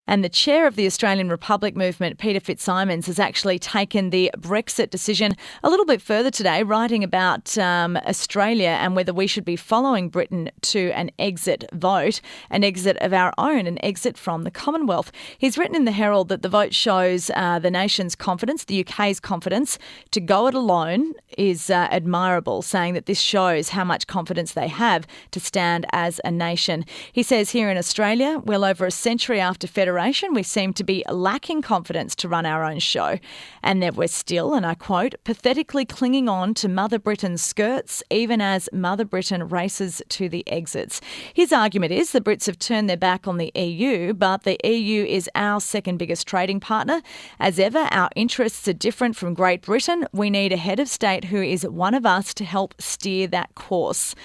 And the chair of the Australian Republic movement, Peter Fitzsimons, has actually taken the Brexit decision a little bit further today, writing about Australia and whether we should be following Britain to an exit vote, an exit of our own, an exit from the Commonwealth. He's written in the Herald that the vote shows the nation's confidence, the UK's confidence. To go it alone is admirable, saying that this shows how much confidence they have to stand as a nation. He says here in Australia, well over a century after federation, we seem to be lacking confidence to run our own show, and that we're still, and I quote, pathetically clinging on to Mother Britain's skirts, even as Mother Britain races to the exits. His argument is the Brits have turned their back on the EU, but the EU is our second biggest trading partner. As ever, our interests are different from Great Britain. We need a head of state who is one of us to help steer that course.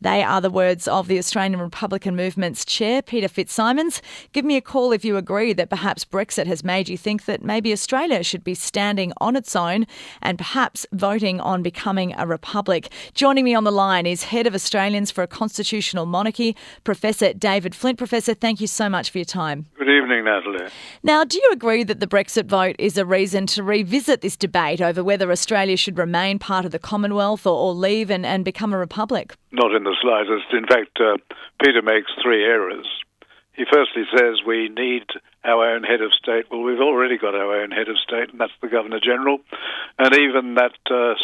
They are the words of the Australian Republican Movement's chair, Peter Fitzsimons. Give me a call if you agree that perhaps Brexit has made you think that maybe Australia should be standing on its own and perhaps voting on becoming a republic. Joining me on the line is Head of Australians for a Constitutional Monarchy, Professor David Flint. Professor, thank you so much for your time. Good evening, Natalie. Now, do you agree that the Brexit vote is a reason to revisit this debate over whether Australia should remain part of the Commonwealth or leave and become a republic? Not in the slightest. In fact, Peter makes three errors. He firstly says we need our own head of state. Well, we've already got our own head of state, and that's the Governor-General. And even that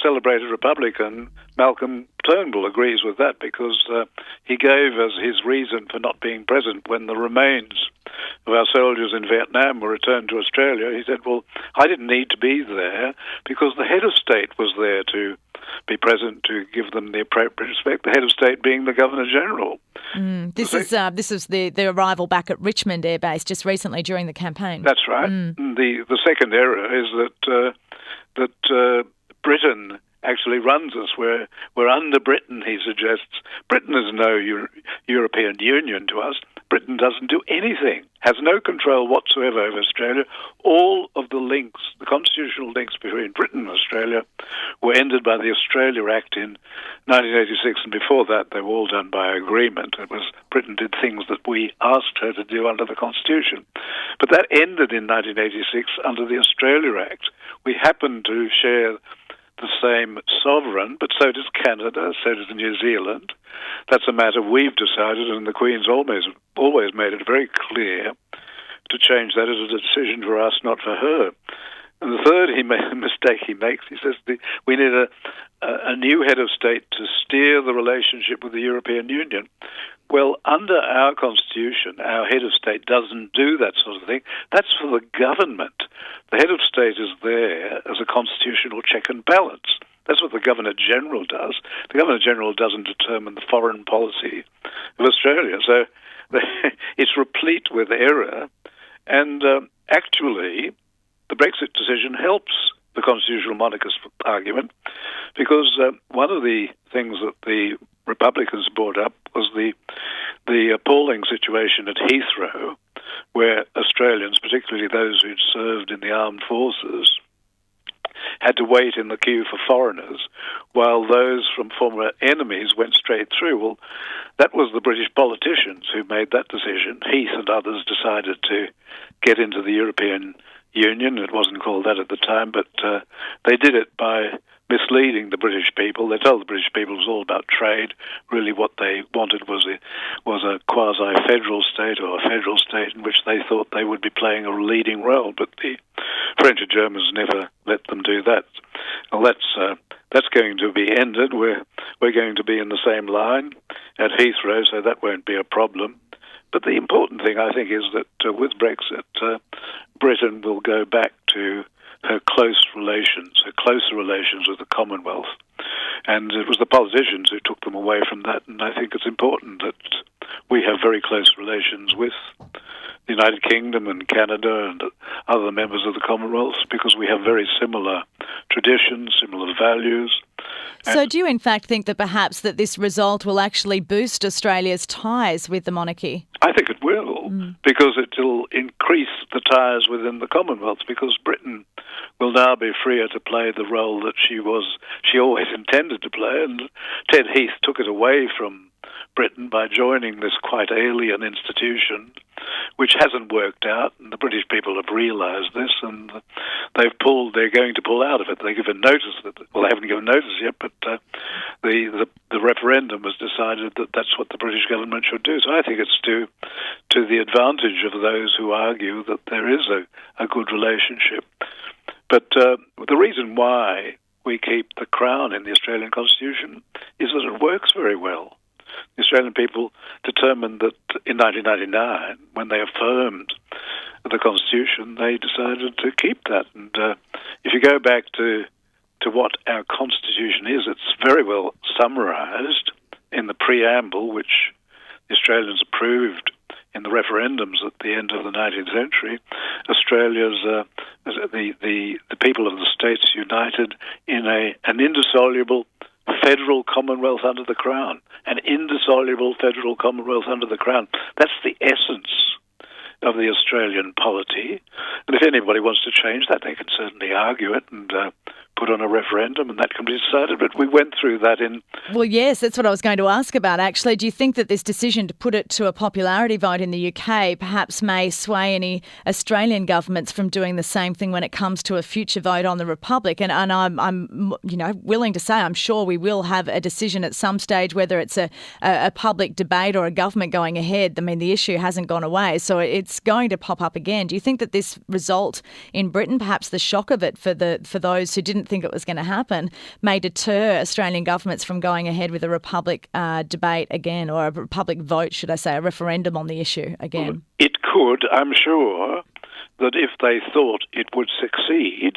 celebrated Republican, Malcolm Turnbull, agrees with that because he gave as his reason for not being present when the remains of our soldiers in Vietnam were returned to Australia. He said, well, I didn't need to be there because the head of state was there to be present to give them the appropriate respect, the head of state being the Governor-General. This is the arrival back at Richmond Air Base just recently during the campaign. That's right. The second error is that Britain actually runs us. We're under Britain, he suggests. Britain is no European Union to us. Britain doesn't do anything, has no control whatsoever over Australia. All of the links, the constitutional links between Britain and Australia were ended by the Australia Act in 1986, and before that they were all done by agreement. It was Britain did things that we asked her to do under the Constitution. But that ended in 1986 under the Australia Act. We happen to share the same sovereign, but so does Canada, so does New Zealand. That's a matter we've decided, and the Queen's always made it very clear to change that as a decision for us, not for her. And the third mistake he makes, he says we need a new head of state to steer the relationship with the European Union. Well, under our Constitution, our head of state doesn't do that sort of thing. That's for the government. The head of state is there as a constitutional check and balance. That's what the Governor-General does. The Governor-General doesn't determine the foreign policy of Australia. So it's replete with error. And actually, the Brexit decision helps the constitutional monarchist argument because one of the things that the Republicans brought up was the appalling situation at Heathrow, where Australians, particularly those who'd served in the armed forces, had to wait in the queue for foreigners, while those from former enemies went straight through. Well, that was the British politicians who made that decision. Heath and others decided to get into the European Union. It wasn't called that at the time, but they did it by misleading the British people. They told the British people it was all about trade. Really what they wanted was a quasi-federal state or a federal state in which they thought they would be playing a leading role. But the French and Germans never let them do that. Well, that's going to be ended. We're going to be in the same line at Heathrow, so that won't be a problem. But the important thing, I think, is that with Brexit, Britain will go back to her closer relations with the Commonwealth. And it was the politicians who took them away from that, and I think it's important that we have very close relations with the United Kingdom and Canada and other members of the Commonwealth because we have very similar traditions, similar values. So do you in fact think that perhaps that this result will actually boost Australia's ties with the monarchy? I think it will, because it will increase the ties within the Commonwealth, because Britain will now be freer to play the role that she always intended to play, and Ted Heath took it away from Britain by joining this quite alien institution, which hasn't worked out, and the British people have realised this, and they're going to pull out of it. They given notice they haven't given notice yet, but the referendum has decided that that's what the British government should do. So I think it's to the advantage of those who argue that there is a good relationship. But the reason why we keep the Crown in the Australian Constitution is that it works very well. The Australian people determined that in 1999, when they affirmed the Constitution, they decided to keep that. And if you go back to what our Constitution is, it's very well summarised in the preamble, which the Australians approved in the referendums at the end of the 19th century. Australia's the people of the states united in an indissoluble federal commonwealth under the Crown. An indissoluble federal commonwealth under the Crown. That's the essence of the Australian polity. And if anybody wants to change that, they can certainly argue it and put on a referendum, and that can be decided. But we went through that in... Well, yes, that's what I was going to ask about, actually. Do you think that this decision to put it to a popularity vote in the UK perhaps may sway any Australian governments from doing the same thing when it comes to a future vote on the Republic? And I'm willing to say I'm sure we will have a decision at some stage, whether it's a public debate or a government going ahead. I mean, the issue hasn't gone away, so it's going to pop up again. Do you think that this result in Britain, perhaps the shock of it for those who didn't think it was going to happen, may deter Australian governments from going ahead with a Republic debate again, or a Republic vote, should I say, a referendum on the issue again? Well, it could. I'm sure that if they thought it would succeed,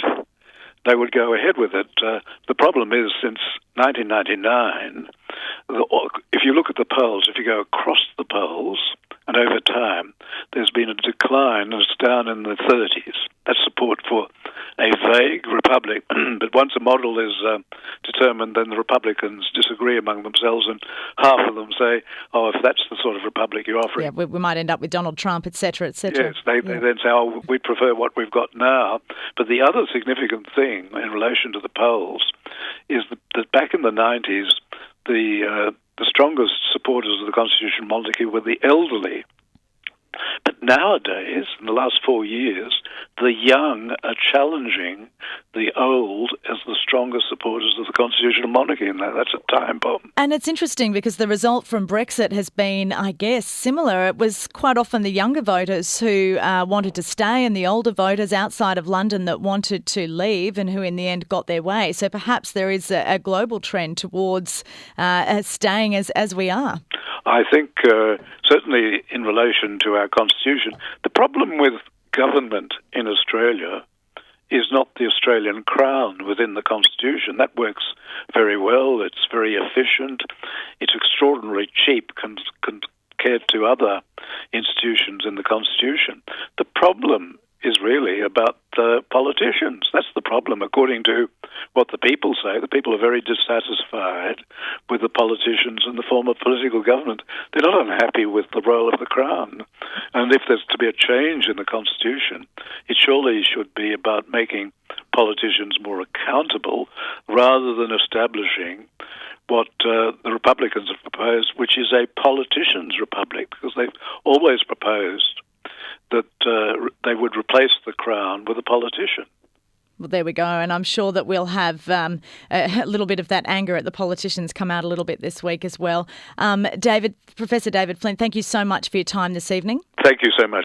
they would go ahead with it. The problem is, since 1999, if you look at the polls, if you go across the polls, and over time, there's been a decline, and it's down in the 30s. That's support for a vague republic. But once a model is determined, then the Republicans disagree among themselves, and half of them say, oh, if that's the sort of republic you're offering... Yeah, we might end up with Donald Trump, et cetera, et cetera. Yes, they then say, oh, we prefer what we've got now. But the other significant thing in relation to the polls is that back in the 90s, the strongest supporters of the constitutional monarchy were the elderly. But nowadays, in the last 4 years, the young are challenging the old as the strongest supporters of the constitutional monarchy, and that's a time bomb. And it's interesting because the result from Brexit has been, I guess, similar. It was quite often the younger voters who wanted to stay and the older voters outside of London that wanted to leave and who in the end got their way. So perhaps there is a global trend towards staying as we are. I think certainly in relation to our constitution, the problem with government in Australia is not the Australian Crown within the Constitution. That works very well. It's very efficient. It's extraordinarily cheap compared to other institutions in the Constitution. The problem is really about the politicians. That's the problem, according to what the people say. The people are very dissatisfied with the politicians and the form of political government. They're not unhappy with the role of the Crown. And if there's to be a change in the Constitution, it surely should be about making politicians more accountable rather than establishing what the Republicans have proposed, which is a politicians' republic, because they've always proposed that they would replace the Crown with a politician. Well, there we go. And I'm sure that we'll have a little bit of that anger at the politicians come out a little bit this week as well. Professor David Flint, thank you so much for your time this evening. Thank you so much.